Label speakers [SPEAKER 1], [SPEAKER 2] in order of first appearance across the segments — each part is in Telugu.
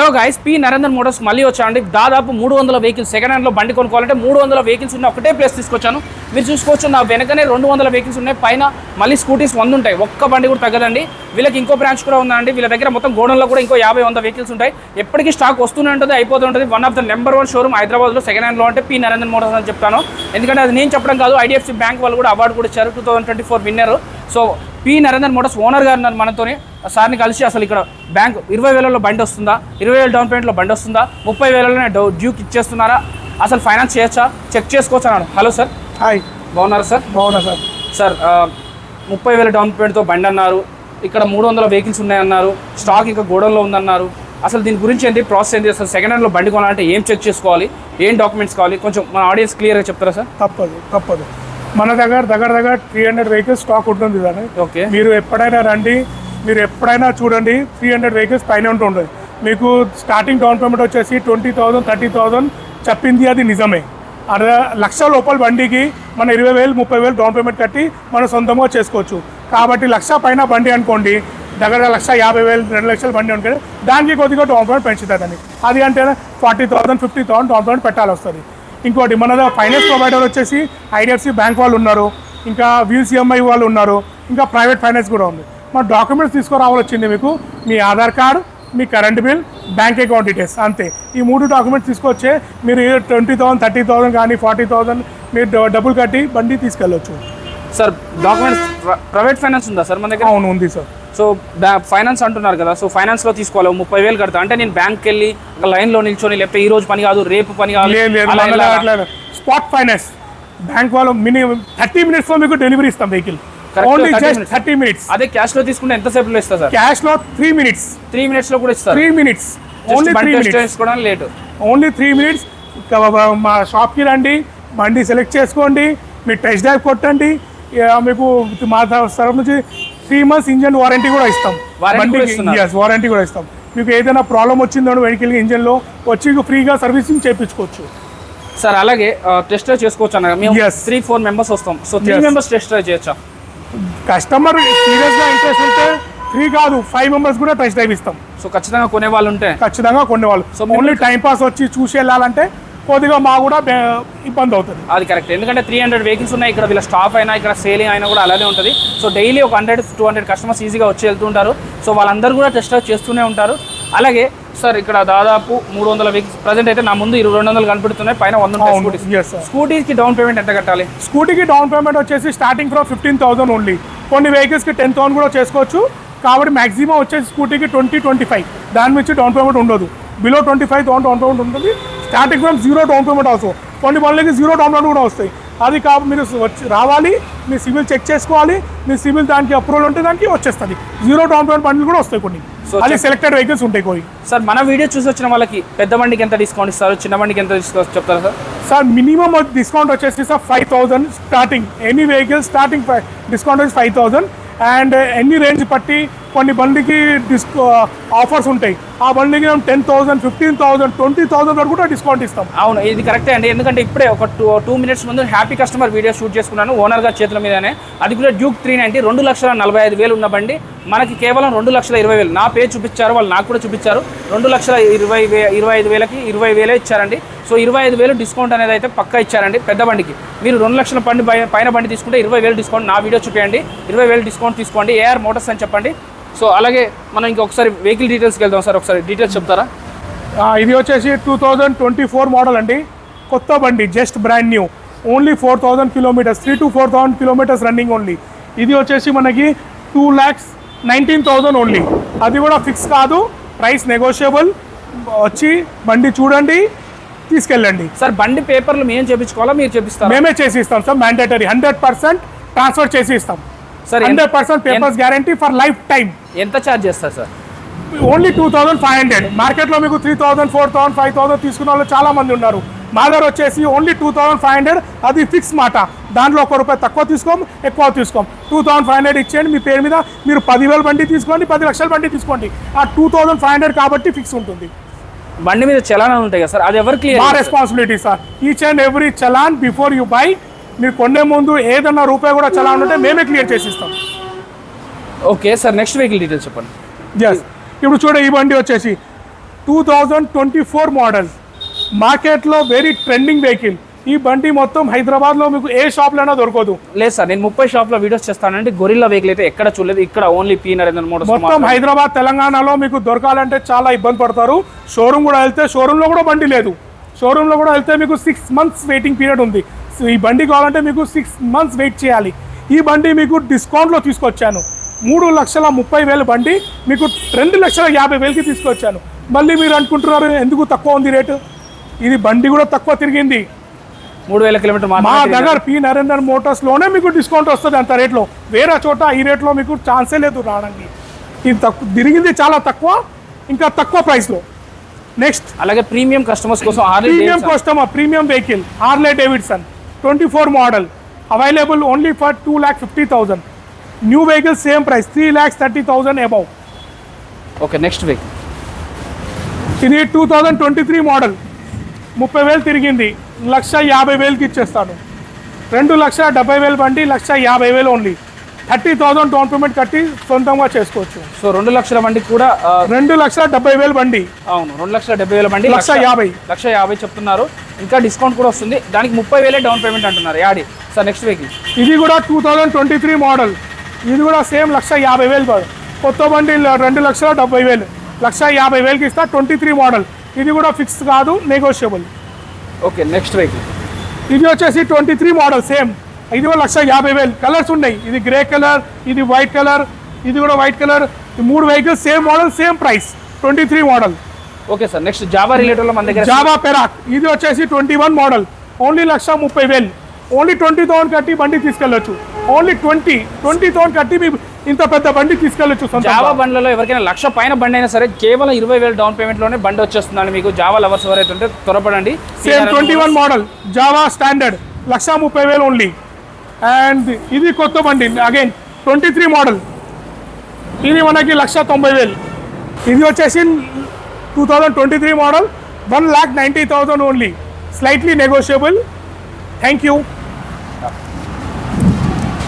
[SPEAKER 1] Hello guys, P Narendra Motors మళ్ళీ వచ్చానండి. దాదాపు 300 వెహికల్స్ సెకండ్ హ్యాండ్లో బండి కొనుక్కోవాలంటే 300 వెహికల్స్ ఉన్న ఒకటే ప్లేస్ తీసుకొచ్చాను. మీరు చూసుకోవచ్చు, నా వెనకనే 200 వెహికల్స్ ఉన్నాయి. పైన మళ్ళీ స్కూటీస్ 100 ఉంటాయి. ఒక్క బండి కూడా తగ్గదండి. వీళ్ళకి ఇంకో బ్రాంచ్ కూడా ఉందండి. వీళ్ళ దగ్గర మొత్తం గోడౌన్లో కూడా ఇంకో 50-100 వెహికల్స్ ఉంటాయి. ఎప్పటికీ స్టాక్ వస్తూనే ఉంటుంది, అయిపోతూ ఉంటుంది. One of the number 1 showroom హైదరాబాద్లో సెకండ్ హ్యాండ్లో అంటే పి నరేంద్ర మోటార్స్ అని చెప్తాను. ఎందుకంటే అది నేను చెప్పడం కాదు, ఐడిఎఫ్సి బ్యాంక్ వాళ్ళు కూడా అవార్డు కూడా ఇచ్చారు, 2024 winner. So P Narendra Motors owner గారు ఉన్నారు మనతోనే. సార్ని కలిసి అసలు ఇక్కడ బ్యాంక్ 20,000లో బండి వస్తుందా, 20,000 డౌన్ పేమెంట్లో బండి వస్తుందా, 30,000లోనే డ్యూక్ ఇచ్చేస్తున్నారా, అసలు ఫైనాన్స్ చేయొచ్చా, చెక్ చేసుకోవచ్చు అన్నాడు. Hello sir.
[SPEAKER 2] హాయ్,
[SPEAKER 1] బాగున్నారు సార్?
[SPEAKER 2] బాగున్నా సార్.
[SPEAKER 1] సార్ 30,000 డౌన్ పేమెంట్తో బండి అన్నారు, ఇక్కడ 300 వెహికల్స్ ఉన్నాయన్నారు, స్టాక్ ఇంకా గోడౌన్లో ఉందన్నారు. అసలు దీని గురించి ఏంటి, ప్రాసెస్ ఏంటి, అసలు సెకండ్ హ్యాండ్లో బండి కొనాలంటే ఏం చెక్ చేసుకోవాలి, ఏం డాక్యుమెంట్స్ కావాలి, కొంచెం మన ఆడియన్స్ క్లియర్గా చెప్తారా సార్?
[SPEAKER 2] తప్పదు మన దగ్గర 300 వెహికల్స్ స్టాక్ ఉంటుంది సార్.
[SPEAKER 1] ఓకే,
[SPEAKER 2] మీరు ఎప్పుడైనా రండి, మీరు ఎప్పుడైనా చూడండి, 300 వెహికల్స్ పైన ఉంటుంది. మీకు స్టార్టింగ్ డౌన్ పేమెంట్ వచ్చేసి 20,000 30,000 చెప్పింది, అది నిజమే. 1,00,000 లోపల బండికి మన 20,000 30,000 డౌన్ పేమెంట్ కట్టి మనం సొంతంగా చేసుకోవచ్చు. కాబట్టి 1,00,000 పైన బండి అనుకోండి, దగ్గర 1,50,000 2 లక్షల బండి అనుకోండి, దానికి కొద్దిగా డౌన్ పేమెంట్ పెంచుతుందని. అది అంటే 40,000 50,000 డౌన్ పేమెంట్ పెట్టాలి వస్తుంది. ఇంకోటి, మన ఫైనాన్స్ ప్రొవైడర్ వచ్చేసి ఐడిఎఫ్సి బ్యాంక్ వాళ్ళు ఉన్నారు, ఇంకా వీల్సిఎంఐ వాళ్ళు ఉన్నారు, ఇంకా ప్రైవేట్ ఫైనాన్స్ కూడా ఉంది. మన డాక్యుమెంట్స్ తీసుకురావాలి వచ్చింది మీకు, మీ ఆధార్ కార్డు, మీ current bill, bank account details, అంతే. ఈ 3 డాక్యుమెంట్స్ తీసుకొచ్చే మీరు 20,000 30,000 కానీ 40,000 మీరు డబ్బులు కట్టి బండి తీసుకెళ్ళొచ్చు.
[SPEAKER 1] సార్ డాక్యుమెంట్స్ ప్రైవేట్ ఫైనాన్స్ ఉందా సార్ మన దగ్గర?
[SPEAKER 2] అవును, ఉంది సార్.
[SPEAKER 1] సో ఫైనాన్స్ అంటున్నారు కదా, సో ఫైనాన్స్లో తీసుకోవాలి 30,000 కడతా అంటే నేను బ్యాంక్కి వెళ్ళి ఒక లైన్లో నిల్చొని, లేకపోతే ఈ రోజు పని కాదు రేపు పని కాదు,
[SPEAKER 2] స్పాట్ ఫైనాన్స్ బ్యాంక్ వాళ్ళు మినిమం 30 మినిట్స్లో మీకు డెలివరీ ఇస్తాం వెహికల్. Only just 30 minutes.
[SPEAKER 1] అదే క్యాష్లో తీసుకుంటే ఎంతసేపులో ఇస్తారు సార్?
[SPEAKER 2] క్యాష్లో 3 మినిట్స్.
[SPEAKER 1] 3 మినిట్స్లో కూడా ఇస్తారు.
[SPEAKER 2] 3 minutes only 3 minutes
[SPEAKER 1] late,
[SPEAKER 2] only 3 minutes. మా షాప్కి రండి, బండి సెలెక్ట్ చేసుకోండి, మీరు టెస్ట్ డ్రైవ్ కొట్టండి. మీకు మా తరఫు నుంచి 3 months ఇంజన్ వారంటీ కూడా ఇస్తాం. వారంటీ కూడా ఇస్తాం. మీకు ఏదైనా ప్రాబ్లం వచ్చిందో వెహికల్ ఇంజన్లో వచ్చి ఫ్రీగా సర్వీసింగ్ చేయించుకోవచ్చు
[SPEAKER 1] సార్. అలాగే టెస్ట్ డ్రైవ్ చేసుకోవచ్చు అన్నారు. మేము 3-4 మెంబర్స్ వస్తాం. సో 3 మెంబర్స్ టెస్ట్ డ్రైవ్ చేయొచ్చా?
[SPEAKER 2] కస్టమర్ సీరియస్గా ఇంట్రెస్ట్ ఉంటే 3 కాదు 5 మెంబర్స్ కూడా టెస్ట్ డ్రైవ్ ఇస్తాం.
[SPEAKER 1] సో ఖచ్చితంగా కొనేవాళ్ళు ఉంటే
[SPEAKER 2] ఖచ్చితంగా కొనేవాళ్ళు. సో ఓన్లీ టైం పాస్ వచ్చి చూసి వెళ్ళాలంటే కొద్దిగా మా కూడా ఇబ్బంది అవుతుంది.
[SPEAKER 1] అది కరెక్ట్, ఎందుకంటే 300 వెహికల్స్ ఉన్నాయి ఇక్కడ. వీళ్ళ స్టాఫ్ అయినా ఇక్కడ సేలింగ్ అయినా కూడా అలానే ఉంటుంది. సో డైలీ ఒక 100-200 కస్టమర్స్ ఈజీగా వచ్చి వెళ్తుంటారు. సో వాళ్ళందరూ కూడా టెస్ట్ డ్రైవ్ చేస్తూనే ఉంటారు. అలాగే సార్ ఇక్కడ దాదాపు 300 వెహికల్స్ ప్రజెంట్ అయితే నా ముందు 200 కనపడుతున్నాయి, పైన 100 స్కూటీకి డౌన్ పేమెంట్ ఎంత కట్టాలి?
[SPEAKER 2] స్కూటీకి డౌన్ పేమెంట్ వచ్చేసి స్టార్టింగ్ ఫ్రమ్ 15,000 ఓన్లీ. కొన్ని వెహికల్స్కి 10,000 కూడా చేసుకోవచ్చు. కాబట్టి మ్యాక్సిమం వచ్చేసి స్కూటీకి 20-25, దాని నుంచి డౌన్ పేమెంట్ ఉండదు. బిలో 25,000 డౌన్ పేమెంట్ ఉంటుంది. Starting from 0 down payment also. కొన్ని బండ్లకి 0 డౌన్ పేమెంట్ కూడా వస్తాయి. అది కాబట్టి మీరు రావాలి, మీ సివిల్ చెక్ చేసుకోవాలి. మీ సివిల్ దానికి అప్రూవల్ ఉంటే దానికి వచ్చేస్తుంది. 0 డౌన్ పేమెంట్ బండ్లు కూడా వస్తాయి కొన్ని. సో అది సెలెక్టెడ్ వెహికల్స్ ఉంటాయి కొన్ని.
[SPEAKER 1] సార్ మన వీడియో చూసి వచ్చిన వాళ్ళకి పెద్ద బండికి ఎంత డిస్కౌంట్ ఇస్తారు, చిన్న బండికి ఎంత డిస్కౌంట్ చెప్తారా సార్?
[SPEAKER 2] సార్ మినిమం డిస్కౌంట్ వచ్చేసి sir 5,000 starting. Any vehicle starting discount వచ్చి 5,000. అండ్ ఎన్ని రేంజ్ బట్టి కొన్ని బండికి ఆఫర్స్ ఉంటాయి. ఆ బండికి మేము 10,000 15,000 20,000 వరకు కూడా డిస్కౌంట్ ఇస్తాం.
[SPEAKER 1] అవును, ఇది కరెక్టే అండి. ఎందుకంటే ఇప్పుడే ఒక 2 minutes ముందు హ్యాపీ కస్టమర్ వీడియో షూట్ చేసుకున్నాను ఓనర్ గారి చేతుల మీదనే. అది కూడా డ్యూక్ 390 2,45,000 ఉన్న బండి మనకి కేవలం 2,20,000. నా పేరు చూపించారు, వాళ్ళు నాకు కూడా చూపించారు. 2,25,000కి 20,000 ఇచ్చారండి. సో 25,000 డిస్కౌంట్ అనేది అయితే పక్కా ఇచ్చారండి పెద్ద బండికి. మీరు 2 లక్షల బండి పైన బండి తీసుకుంటే 20,000 డిస్కౌంట్. నా వీడియో చూపించండి, 20,000 డిస్కౌంట్ తీసుకోండి. ఏఆర్ మోటార్స్ అని చెప్పండి. సో అలాగే మనం ఇంకొకసారి వెహికల్ డీటెయిల్స్కి వెళ్దాం సార్. ఒకసారి డీటెయిల్స్ చెప్తారా?
[SPEAKER 2] ఇది వచ్చేసి 2024 మోడల్ అండి, కొత్త బండి, just brand new. Only 4,000 kilometres, 3,000-4,000 kilometres running only. ఇది వచ్చేసి మనకి 2,19,000 ఓన్లీ. అది కూడా ఫిక్స్ కాదు, ప్రైస్ నెగోషియబుల్. వచ్చి బండి చూడండి, తీసుకెళ్ళండి.
[SPEAKER 1] సార్ బండి పేపర్లు మేము చేయించుకోవాలా, మీరు చేపిస్తారా?
[SPEAKER 2] మేమే చేసి ఇస్తాం సార్. మ్యాండేటరీ 100% ట్రాన్స్ఫర్ చేసి ఇస్తాం sir. 100% papers guarantee for life time.
[SPEAKER 1] ఎంత ఛార్జ్ చేస్తారు సార్?
[SPEAKER 2] ఓన్లీ 2,500. మార్కెట్లో మీకు 3,000 4,000 5,000 తీసుకున్న వాళ్ళు చాలా మంది ఉన్నారు. మా దగ్గర వచ్చేసి ఓన్లీ 2,500. అది ఫిక్స్ మాట. దాంట్లో ₹1 తక్కువ తీసుకోం, ఎక్కువ తీసుకోం. 2,500 ఇచ్చేయండి. మీ పేరు మీద మీరు 10,000 బండి తీసుకోండి, 10 లక్షల బండి తీసుకోండి. ఆ 2,500 కాబట్టి ఫిక్స్ ఉంటుంది.
[SPEAKER 1] బండి మీద చలాన్ ఉంటాయి కదా సార్, అది ఎవరు క్లియర్?
[SPEAKER 2] మా responsibility sir. Each and every challan before you by. మీరు కొనే ముందు ఏదన్నా రూపాయి కూడా చలాన్ ఉంటే మేమే క్లియర్ చేసి ఇస్తాం.
[SPEAKER 1] Okay sir, next vehicle details చెప్పండి.
[SPEAKER 2] ఎస్, ఇప్పుడు చూడ ఈ బండి వచ్చేసి 2024 మోడల్, మార్కెట్లో వెరీ ట్రెండింగ్ వెహికల్. ఈ బండి మొత్తం హైదరాబాద్లో మీకు ఏ షాప్లోనే దొరకదు.
[SPEAKER 1] లేదు సార్, నేను 30 షాప్లో వీడియోస్ చేస్తానంటే గొరిల్లా వెహికల్ అయితే ఎక్కడ చూడలేదు. ఇక్కడ ఓన్లీ పి నరేంద్ర మోటార్స్
[SPEAKER 2] మొత్తం హైదరాబాద్ తెలంగాణలో మీకు దొరకాలంటే చాలా ఇబ్బంది పడతారు. షోరూమ్ కూడా వెళ్తే షోరూంలో కూడా బండి లేదు. షోరూంలో కూడా వెళ్తే మీకు 6 months వెయిటింగ్ పీరియడ్ ఉంది. ఈ బండి కావాలంటే మీకు 6 months వెయిట్ చేయాలి. ఈ బండి మీకు డిస్కౌంట్లో తీసుకొచ్చాను. 3,30,000 బండి మీకు 2,50,000కి తీసుకొచ్చాను. మళ్ళీ మీరు అనుకుంటున్నారు ఎందుకు తక్కువ ఉంది రేటు. ఇది బండి కూడా తక్కువ తిరిగింది.
[SPEAKER 1] 3,000 కిలోమీటర్
[SPEAKER 2] మా దగ్గర పి నరేందర్ మోటార్స్లోనే మీకు డిస్కౌంట్ వస్తుంది అంత రేట్లో. వేరే చోట ఈ రేట్లో మీకు ఛాన్సే లేదు రావడానికి. ఇది తక్కువ తిరిగింది, చాలా తక్కువ, ఇంకా తక్కువ ప్రైస్లో. నెక్స్ట్
[SPEAKER 1] అలాగే ప్రీమియం కస్టమర్స్ కోసం
[SPEAKER 2] premium customer premium vehicle Harley Davidson 24 model available only for 2,50,000. New vehicle same price 3,30,000 above.
[SPEAKER 1] Okay, next vehicle
[SPEAKER 2] ఇది 2023 మోడల్, 30,000 తిరిగింది, 1,50,000కి ఇచ్చేస్తాను. 2,70,000 బండి 1,50,000 ఓన్లీ. 30,000 డౌన్ పేమెంట్ కట్టి సొంతంగా చేసుకోవచ్చు.
[SPEAKER 1] సో 2 లక్షల బండి కూడా
[SPEAKER 2] 2,70,000 బండి.
[SPEAKER 1] అవును, 2,70,000 బండి
[SPEAKER 2] 1,50,000
[SPEAKER 1] చెప్తున్నారు. ఇంకా డిస్కౌంట్ కూడా వస్తుంది. దానికి 30,000 డౌన్ పేమెంట్ అంటున్నారు యాడి. సార్ నెక్స్ట్ వెహికల్
[SPEAKER 2] ఇది కూడా 2023 మోడల్, ఇది కూడా సేమ్ 1,50,000. కొత్త బండి 2,70,000, 1,50,000కి ఇస్తా. 23 మోడల్, ఇది కూడా ఫిక్స్ కాదు, నెగోషియబుల్.
[SPEAKER 1] ఓకే, నెక్స్ట్ వెహికల్
[SPEAKER 2] ఇది వచ్చేసి 23 మోడల్ సేమ్, ఇది కూడా 1,50,000. కలర్స్ ఉన్నాయి, ఇది గ్రే కలర్, ఇది వైట్ కలర్, ఇది కూడా వైట్ కలర్. ఈ 3 vehicles same model same price 23 model.
[SPEAKER 1] Okay sir, next Java related మన దగ్గర
[SPEAKER 2] జావా పెరాక్, ఇది వచ్చేసి 21 మోడల్, ఓన్లీ 1,30,000. ఓన్లీ 20,000 కట్టి బండి తీసుకెళ్ళొచ్చు. ఓన్లీ 20,000 కట్టి మీ ఇంత పెద్ద బండి తీసుకెళ్ళొచ్చు.
[SPEAKER 1] జావా బండ్లలో ఎవరికైనా 1,00,000 పైన బండి అయినా సరే కేవలం 20,000 డౌన్ పేమెంట్లోనే బండి వచ్చేస్తుందండి మీకు. జావా లవర్స్ ఎవరైతే ఉంటే త్వరపడండి.
[SPEAKER 2] Same 21 model Java standard 1,30,000 only. And ఇది కొత్త బండి అగైన్ 23 మోడల్, ఇది మనకి 1,90,000. ఇది వచ్చేసి 2023 model 1,90,000 only, slightly negotiable. Thank you.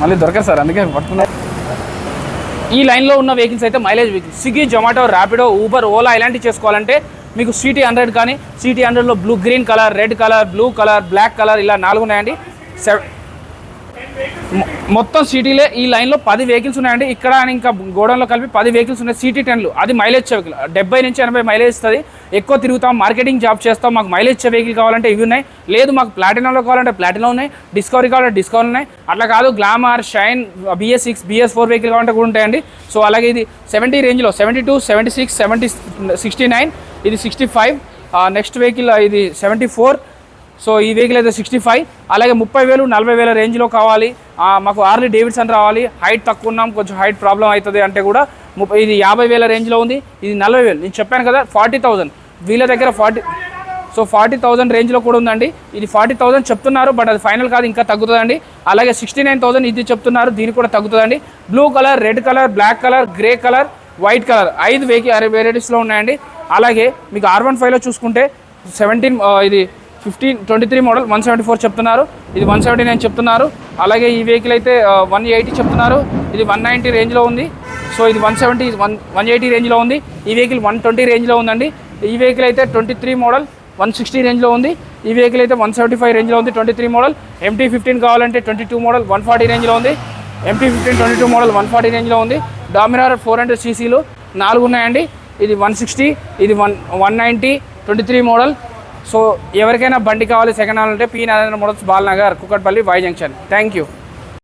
[SPEAKER 1] మళ్ళీ దొరకదు సార్, అందుకే పట్టుకున్నారు. ఈ లైన్లో ఉన్న వెహికల్స్ అయితే mileage vehicle Swiggy, Zomato, Rapido, Uber, Ola ఇలాంటివి చేసుకోవాలంటే మీకు సిటీ 100 కానీ సిటీ 100లో blue, green colour, red colour, blue colour, black colour ఇలా 4 ఉన్నాయండి. మొత్తం సిటీలే ఈ లైన్లో 10 వెహికల్స్ ఉన్నాయండి. ఇక్కడ ఇంకా గోడౌన్లో కలిపి 10 వెహికల్స్ ఉన్నాయి. సిటీ 10లు, అది మైలేజ్ వెహికల్ 70 నుంచి 80 మైలేజ్ ఇస్తుంది. ఎక్కువ తిరుగుతాం, మార్కెటింగ్ జాబ్ చేస్తాం, మాకు మైలేజ్ వెహికల్ కావాలంటే ఇవి ఉన్నాయి. లేదు మాకు ప్లాటినాలో కావాలంటే ప్లాటినా ఉన్నాయి, డిస్కవరీ కావాలంటే డిస్కవరీ ఉన్నాయి. అట్లా కాదు glamour, shine, BS6, BS4 vehicle కావాలంటే కూడా ఉంటాయండి. సో అలాగే ఇది 70 రేంజ్లో 72, 76, 70, 69, ఇది 65. నెక్స్ట్ వెహికల్ ఇది 74. సో ఈ వెహికల్ అయితే 65. అలాగే 30,000, 40,000 రేంజ్లో కావాలి, మాకు హార్లీ డేవిడ్సన్ రావాలి, హైట్ తక్కువ ఉన్నాం, కొంచెం హైట్ ప్రాబ్లం అవుతుంది అంటే కూడా ఇది 50,000 రేంజ్లో ఉంది. ఇది 40,000. నేను చెప్పాను కదా 40,000 వీళ్ళ దగ్గర 40,000 రేంజ్లో కూడా ఉందండి. ఇది 40,000 చెప్తున్నారు, బట్ అది ఫైనల్ కాదు, ఇంకా తగ్గుతుందండి. అలాగే 69,000 ఇది చెప్తున్నారు, దీనికి కూడా తగ్గుతుందండి. Blue colour, red colour, black colour, grey colour, white colour 5 vehicle వెరైటీస్లో ఉన్నాయండి. అలాగే మీకు R15లో చూసుకుంటే 17 ఇది 23 మోడల్ 174 చెప్తున్నారు, ఇది 179 చెప్తున్నారు. అలాగే ఈ వెహికల్ అయితే 180 చెప్తున్నారు, ఇది 190 రేంజ్లో ఉంది. సో ఇది 180 రేంజ్లో ఉంది. ఈ వెహికల్ 120 రేంజ్లో ఉందండి. ఈ వెహికల్ అయితే 23 మోడల్ 160 రేంజ్లో ఉంది. ఈ వెహికల్ అయితే 175 రేంజ్లో ఉంది. 23 మోడల్. MT15 కావాలంటే 22 మోడల్ 140 రేంజ్లో ఉంది. MT15 22 మోడల్ 140 రేంజ్లో ఉంది. డామినార్ 400 cc 4 ఉన్నాయండి. ఇది 160, ఇది 190, 23 మోడల్. సో ఎవరికైనా బండి కావాలి సెకండ్ హ్యాండ్ అంటే P Narendra Motors, Balanagar, Kukatpally, Y junction. Thank you.